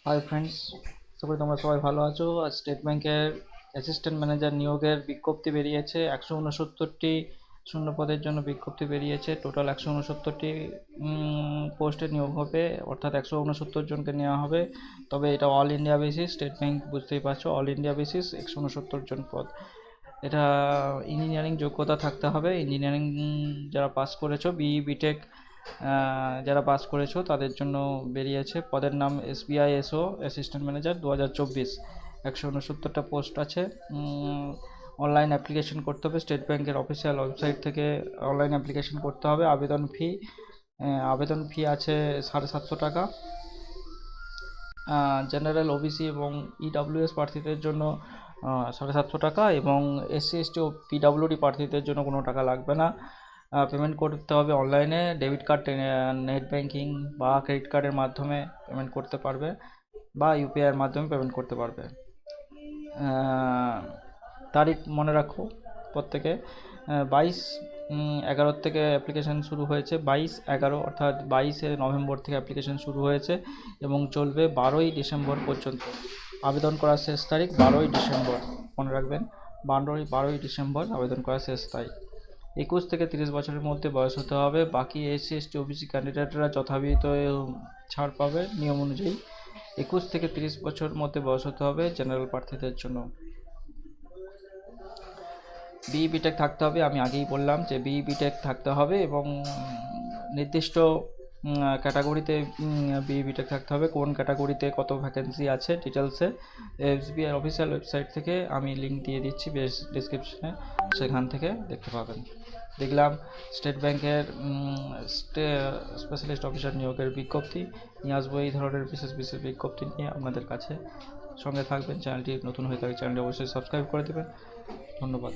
Hi friends, আশা করি তোমরা সবাই ভালো আছো। আর স্টেট ব্যাংকের অ্যাসিস্ট্যান্ট ম্যানেজার নিয়োগের বিজ্ঞপ্তি বেরিয়েছে। 169টি শূন্য পদের জন্য বিজ্ঞপ্তি বেরিয়েছে। টোটাল 169টি পোস্টে নিয়োগ হবে, অর্থাৎ 169 জনকে নেওয়া হবে। তবে এটা all India basis, state bank বুঝতেই পারছো, অল ইন্ডিয়া বেসিস 169 জন পদ। এটা ইঞ্জিনিয়ারিং যোগ্যতা থাকতে হবে। ইঞ্জিনিয়ারিং যারা পাস করেছো, বিই বিটেক যারা পাস করেছো তাদের জন্য বেরিয়েছে। পদের নাম এসবিআই এসও অ্যাসিস্ট্যান্ট ম্যানেজার 2024। 169টা পোস্ট আছে। অনলাইন অ্যাপ্লিকেশন করতে হবে, স্টেট ব্যাংকের অফিসিয়াল ওয়েবসাইট থেকে অনলাইন অ্যাপ্লিকেশন করতে হবে। আবেদন ফি আছে 750 টাকা। জেনারেল, ওবিসি এবং ইডাব্লিউএস প্রার্থীদের জন্য 750 টাকা, এবং এসসি এসটি ও পিডাব্লিউডি প্রার্থীদের জন্য কোনো টাকা লাগবে না। পেমেন্ট করতে হবে অনলাইনে, ডেবিট কার্ড, নেট ব্যাঙ্কিং বা ক্রেডিট কার্ডের মাধ্যমে পেমেন্ট করতে পারবে, বা ইউপিআইয়ের মাধ্যমে পেমেন্ট করতে পারবে। তারিখ মনে রাখো প্রত্যেকে। 22/11 থেকে অ্যাপ্লিকেশান শুরু হয়েছে। 22/11 অর্থাৎ 22শে নভেম্বর থেকে অ্যাপ্লিকেশান শুরু হয়েছে এবং চলবে 12ই ডিসেম্বর পর্যন্ত। আবেদন করার শেষ তারিখ 12ই ডিসেম্বর, মনে রাখবেন। 12ই ডিসেম্বর আবেদন করার শেষ তারিখ। 21 থেকে 30 বছরের মধ্যে বয়স হতে হবে। বাকি এসসি এসটি ওবিসি ক্যান্ডিডেটরা যথাবিহিত ছাড় পাবে নিয়ম অনুযায়ী। 21 থেকে 30 বছর মধ্যে বয়স হতে হবে জেনারেল প্রার্থীদের জন্য। বিই বিটেক থাকতে হবে, আমি আগেই বললাম যে বিই বিটেক থাকতে হবে, এবং নির্দিষ্ট ক্যাটাগরিতে বিই বিটেক থাকতে হবে। কোন ক্যাটাগরিতে কত ভ্যাকেন্সি আছে ডিটেলসে এসবিআই অফিসিয়াল ওয়েবসাইট থেকে আমি লিঙ্ক দিয়ে দিচ্ছি ডিসক্রিপশনে, সেখান থেকে দেখতে পাবেন। দেখলাম স্টেট ব্যাংকের স্পেশালিস্ট অফিসার নিয়োগের বিজ্ঞপ্তি। নিয়ে আসবো এই ধরনের বিশেষ বিশেষ বিজ্ঞপ্তি নিয়ে আপনাদের কাছে। সঙ্গে থাকবেন। চ্যানেলটি নতুন হয়ে থাকে, চ্যানেলটি অবশ্যই সাবস্ক্রাইব করে দেবেন। ধন্যবাদ।